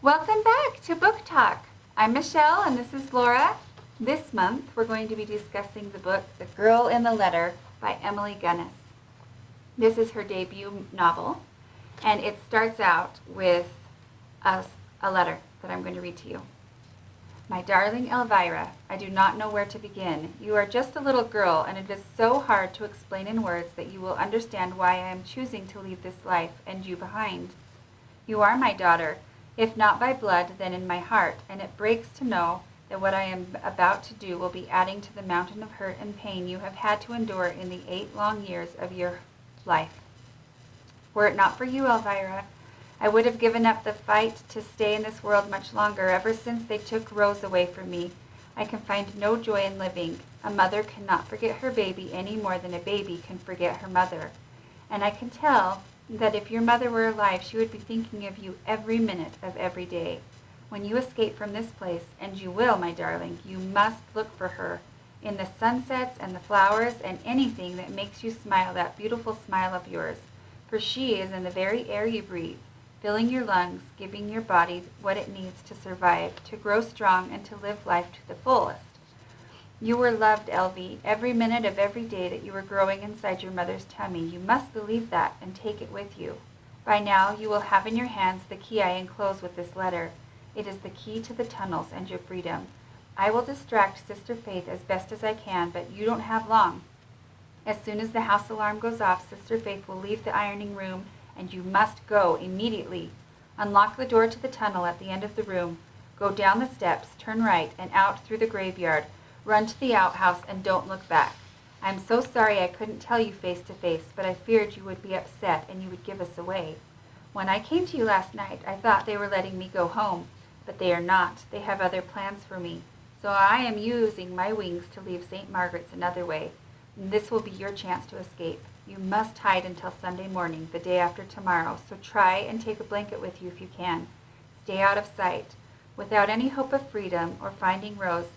Welcome back to Book Talk. I'm Michelle and this is Laura. This month we're going to be discussing the book The Girl in the Letter by Emily Gunness. This is her debut novel and it starts out with a letter that I'm going to read to you. My darling Elvira, I do not know where to begin. You are just a little girl and it is so hard to explain in words that you will understand why I am choosing to leave this life and you behind. You are my daughter, if not by blood, then in my heart, and it breaks to know that what I am about to do will be adding to the mountain of hurt and pain you have had to endure in the 8 long years of your life. Were it not for you, Elvira, I would have given up the fight to stay in this world much longer. Ever since they took Rose away from me, I can find no joy in living. A mother cannot forget her baby any more than a baby can forget her mother. And I can tell that if your mother were alive, she would be thinking of you every minute of every day. When you escape from this place, and you will, my darling, you must look for her in the sunsets and the flowers and anything that makes you smile, that beautiful smile of yours. For she is in the very air you breathe, filling your lungs, giving your body what it needs to survive, to grow strong and to live life to the fullest. You were loved, Elvie, every minute of every day that you were growing inside your mother's tummy. You must believe that and take it with you. By now you will have in your hands the key I enclose with this letter. It is the key to the tunnels and your freedom. I will distract Sister Faith as best as I can, but you don't have long. As soon as the house alarm goes off, Sister Faith will leave the ironing room, and you must go immediately. Unlock the door to the tunnel at the end of the room. Go down the steps, turn right, and out through the graveyard. Run to the outhouse and don't look back. I'm so sorry I couldn't tell you face to face, but I feared you would be upset and you would give us away. When I came to you last night, I thought they were letting me go home, but they are not. They have other plans for me. So I am using my wings to leave St. Margaret's another way. And this will be your chance to escape. You must hide until Sunday morning, the day after tomorrow, so try and take a blanket with you if you can. Stay out of sight. Without any hope of freedom or finding Rose,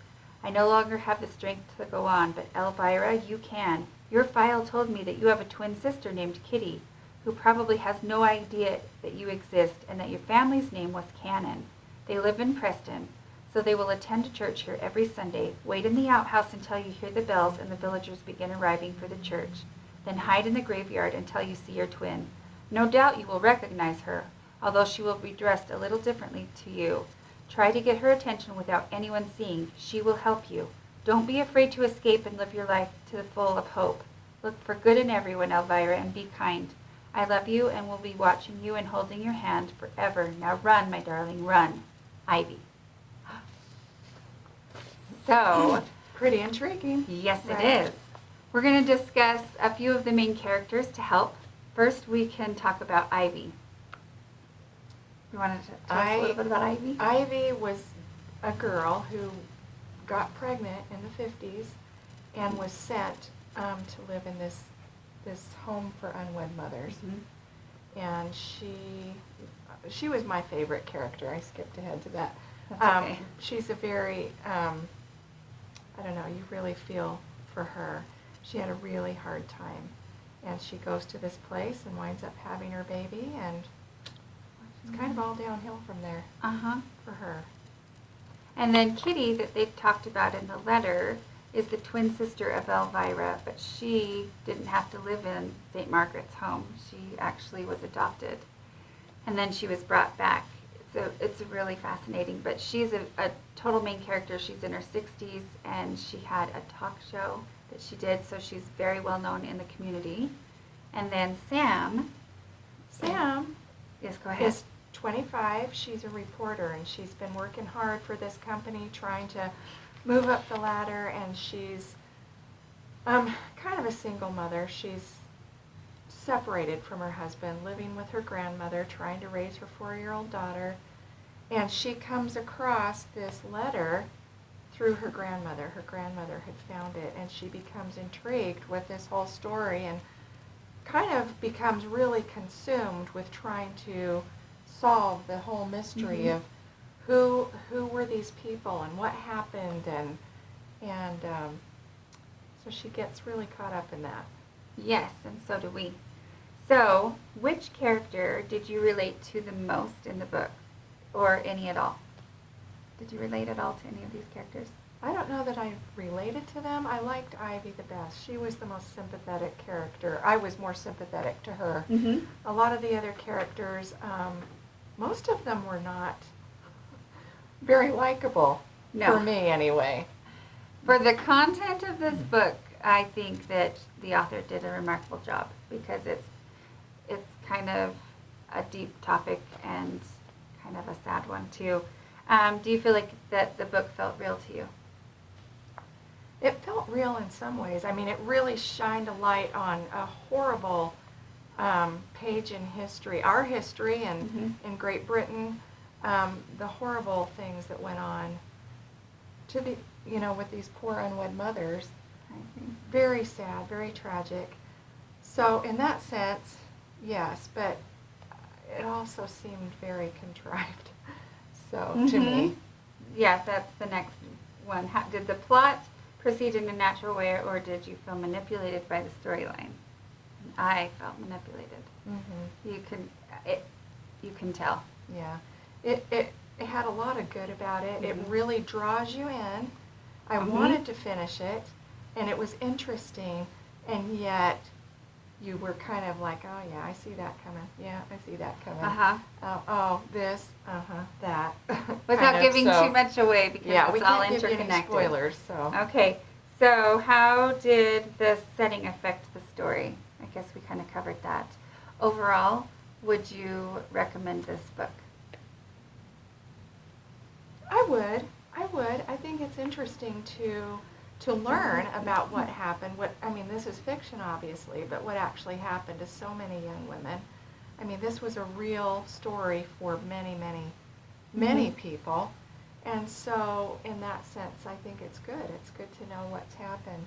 I no longer have the strength to go on, but Elvira, you can. Your file told me that you have a twin sister named Kitty, who probably has no idea that you exist and that your family's name was Cannon. They live in Preston, so they will attend church here every Sunday. Wait in the outhouse until you hear the bells and the villagers begin arriving for the church. Then hide in the graveyard until you see your twin. No doubt you will recognize her, although she will be dressed a little differently to you. Try to get her attention without anyone seeing. She will help you. Don't be afraid to escape and live your life to the full of hope. Look for good in everyone, Elvira, and be kind. I love you and will be watching you and holding your hand forever. Now run, my darling, run. Ivy. So, pretty intriguing. yes, Right. it is. We're going to discuss a few of the main characters to help. First, we can talk about Ivy. You want to tell us a little bit about Ivy? Ivy was a girl who got pregnant in the 50s and was sent to live in this home for unwed mothers. Mm-hmm. And she was my favorite character. I skipped ahead to that. That's okay. She's a very, I don't know, you really feel for her. She had a really hard time. And she goes to this place and winds up having her baby, and it's kind of all downhill from there for her. And then Kitty, that they've talked about in the letter, is the twin sister of Elvira, but she didn't have to live in St. Margaret's home. She actually was adopted. And then she was brought back. It's really fascinating, but she's a total main character. She's in her 60s, and she had a talk show that she did, so she's very well known in the community. And then Sam. Yes, go ahead. Is 25. She's a reporter, and she's been working hard for this company, trying to move up the ladder, and she's kind of a single mother. She's separated from her husband, living with her grandmother, trying to raise her 4-year-old daughter, and she comes across this letter through her grandmother. Her grandmother had found it, and she becomes intrigued with this whole story and kind of becomes really consumed with trying to solve the whole mystery of who were these people and what happened, and so she gets really caught up in that. Yes, and so do we. So, which character did you relate to the most in the book? or any at all? Did you relate at all to any of these characters? I don't know that I related to them. I liked Ivy the best. She was the most sympathetic character. I was more sympathetic to her. Mm-hmm. A lot of the other characters, most of them were not very likable, No. for me anyway. For the content of this book, I think that the author did a remarkable job because it's kind of a deep topic and kind of a sad one too. Do you feel like that the book felt real to you? It felt real in some ways. I mean, it really shined a light on a horrible page in history, our history, and Mm-hmm. in Great Britain, the horrible things that went on to the, with these poor unwed mothers. I think. Very sad, very tragic. So in that sense, yes, but it also seemed very contrived. So to me, Yeah, that's the next one. Did the plot proceed in a natural way, or did you feel manipulated by the storyline? I felt manipulated. You can tell. yeah, it had a lot of good about it. It Mhm. really draws you in. I Mhm. wanted to finish it, and it was interesting, and yet you were kind of like, oh yeah, I see that coming. Yeah, I see that coming. Oh, this, that. Without Kind of, giving so- too much away because Yeah, we it's all can't give you any interconnected. spoilers, so. Okay, so how did the setting affect the story? I guess we kind of covered that. Overall, would you recommend this book? I would. I think it's interesting to learn about what happened. This is fiction, obviously, but what actually happened to so many young women. I mean, this was a real story for many, many, many Mhm. people. And so, in that sense, I think it's good. It's good to know what's happened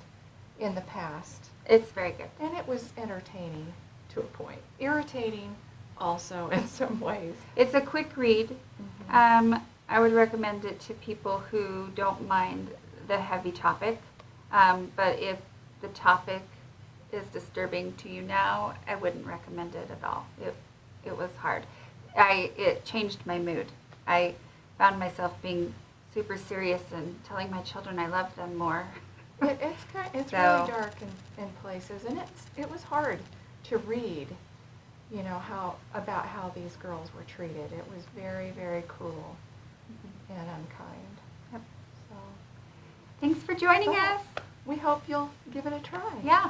in the past. It's very good. And it was entertaining to a point. Irritating also in some ways. It's a quick read. Mhm. I would recommend it to people who don't mind the heavy topic. But if the topic is disturbing to you now, I wouldn't recommend it at all. It was hard. It changed my mood. I found myself being super serious and telling my children I love them more. It's So- really dark in places, and it was hard to read, about how these girls were treated. It was very, very cruel and unkind. Yep. So Thanks for joining Well, us. we hope you'll give it a try. Yeah.